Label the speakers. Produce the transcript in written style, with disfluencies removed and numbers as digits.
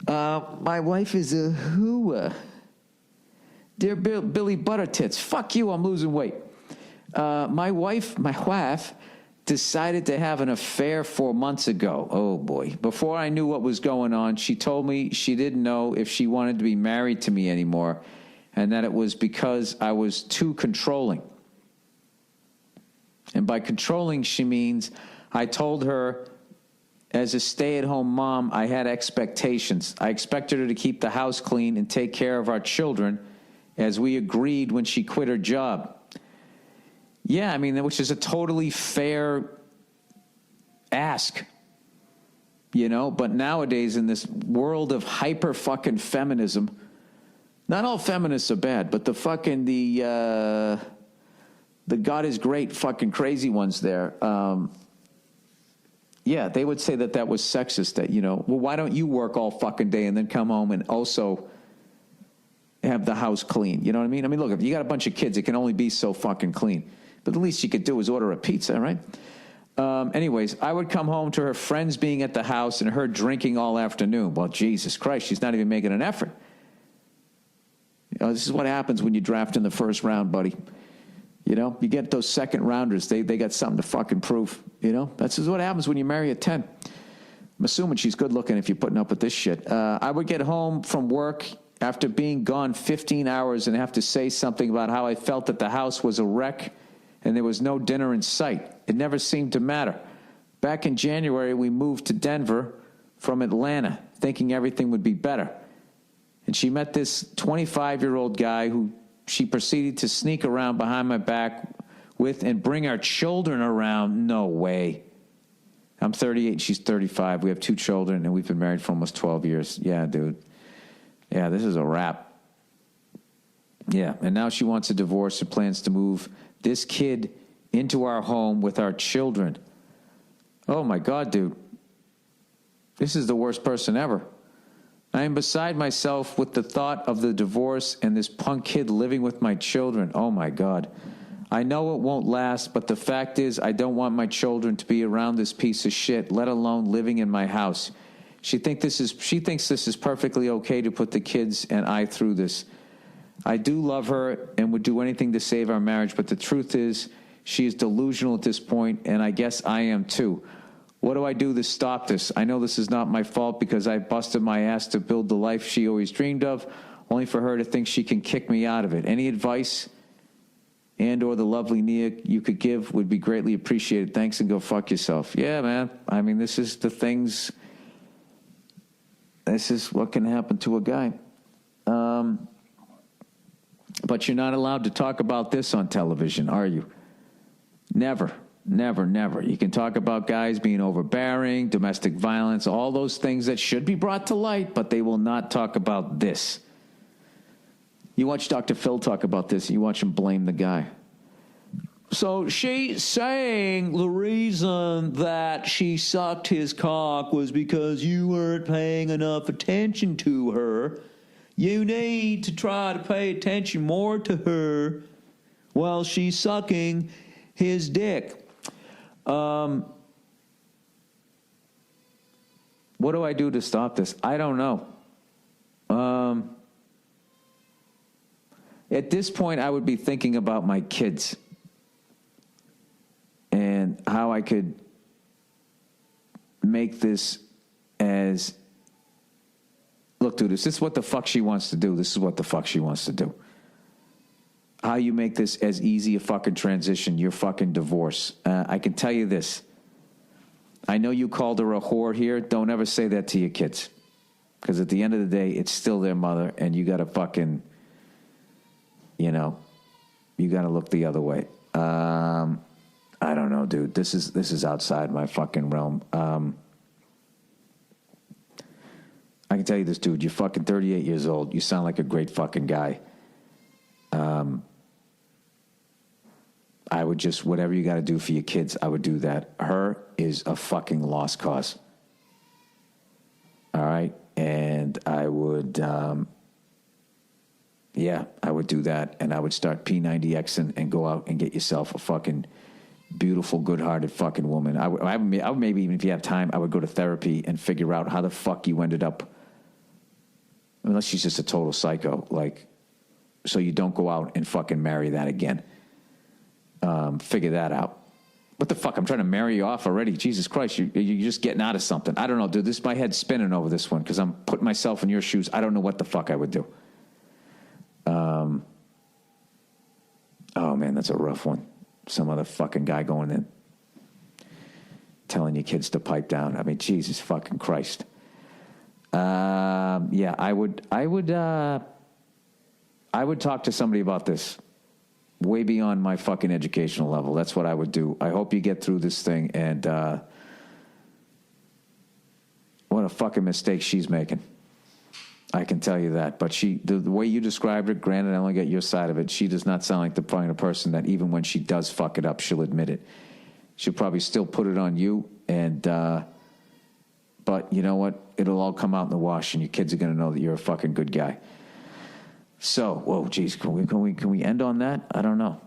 Speaker 1: My wife is a hooah. Dear Billy Buttertits, fuck you, I'm losing weight. My wife decided to have an affair 4 months ago. Oh, boy. Before I knew what was going on, she told me she didn't know if she wanted to be married to me anymore, and that it was because I was too controlling. And by controlling, she means I told her as a stay-at-home mom, I had expectations. I expected her to keep the house clean and take care of our children, as we agreed when she quit her job. Yeah, I mean, which is a totally fair ask, you know? But nowadays, in this world of hyper-fucking feminism, not all feminists are bad, but the God is great fucking crazy ones there, yeah, they would say that was sexist, that, you know, well, why don't you work all fucking day and then come home and also have the house clean? You know what I mean? I mean, look, if you got a bunch of kids, it can only be so fucking clean. But the least you could do is order a pizza, right? Anyways, I would come home to her friends being at the house and her drinking all afternoon. Well, Jesus Christ, she's not even making an effort. You know, this is what happens when you draft in the first round, buddy. You know, you get those second rounders, they got something to fucking prove. You know, that's what happens when you marry a 10. I'm assuming she's good looking if you're putting up with this shit. I would get home from work after being gone 15 hours and have to say something about how I felt that the house was a wreck and there was no dinner in sight. It never seemed to matter. Back in January, we moved to Denver from Atlanta, thinking everything would be better. And she met this 25-year-old guy who she proceeded to sneak around behind my back with and bring our children around. No way. I'm 38 and she's 35. We have 2 children and we've been married for almost 12 years. Yeah, dude. Yeah, this is a wrap. Yeah, and now she wants a divorce and plans to move this kid into our home with our children. Oh, my God, dude. This is the worst person ever. I am beside myself with the thought of the divorce and this punk kid living with my children. Oh, my God. I know it won't last, but the fact is I don't want my children to be around this piece of shit, let alone living in my house. She thinks this is perfectly okay to put the kids and I through this. I do love her and would do anything to save our marriage, but the truth is she is delusional at this point, and I guess I am too. What do I do to stop this? I know this is not my fault because I busted my ass to build the life she always dreamed of, only for her to think she can kick me out of it. Any advice and or the lovely Nia you could give would be greatly appreciated. Thanks, and go fuck yourself. Yeah, man. I mean, this is what can happen to a guy. But you're not allowed to talk about this on television, are you? Never. Never, never. You can talk about guys being overbearing, domestic violence, all those things that should be brought to light, but they will not talk about this. You watch Dr. Phil talk about this, and you watch him blame the guy. So she's saying the reason that she sucked his cock was because you weren't paying enough attention to her. You need to try to pay attention more to her while she's sucking his dick. What do I do to stop this? I don't know. At this point, I would be thinking about my kids and how I could make this as, look, dude, this is what the fuck she wants to do. This is what the fuck she wants to do. How you make this as easy a fucking transition, your fucking divorce. I can tell you this. I know you called her a whore here. Don't ever say that to your kids. Because at the end of the day, it's still their mother, and you got to fucking, you know, you got to look the other way. I don't know, dude. This is outside my fucking realm. I can tell you this, dude. You're fucking 38 years old. You sound like a great fucking guy. I would just, whatever you got to do for your kids, I would do that. Her is a fucking lost cause. All right? And I would, I would do that. And I would start P90Xing and go out and get yourself a fucking beautiful, good-hearted fucking woman. I would maybe, even if you have time, I would go to therapy and figure out how the fuck you ended up unless she's just a total psycho, like, so you don't go out and fucking marry that again. Figure that out. What the fuck? I'm trying to marry you off already. Jesus Christ, you're just getting out of something. I don't know, dude. My head's spinning over this one because I'm putting myself in your shoes. I don't know what the fuck I would do. Oh, man, that's a rough one. Some other fucking guy going in, telling your kids to pipe down. I mean, Jesus fucking Christ. Yeah, I would talk to somebody about this. Way beyond my fucking educational level. That's what I would do. I hope you get through this thing, and what a fucking mistake she's making. I can tell you that. But the way you described it, granted, I only get your side of it, she does not sound like the kind of person that even when she does fuck it up, she'll admit it. She'll probably still put it on you, and but you know what? It'll all come out in the wash, and your kids are going to know that you're a fucking good guy. So, whoa, geez, can we end on that? I don't know.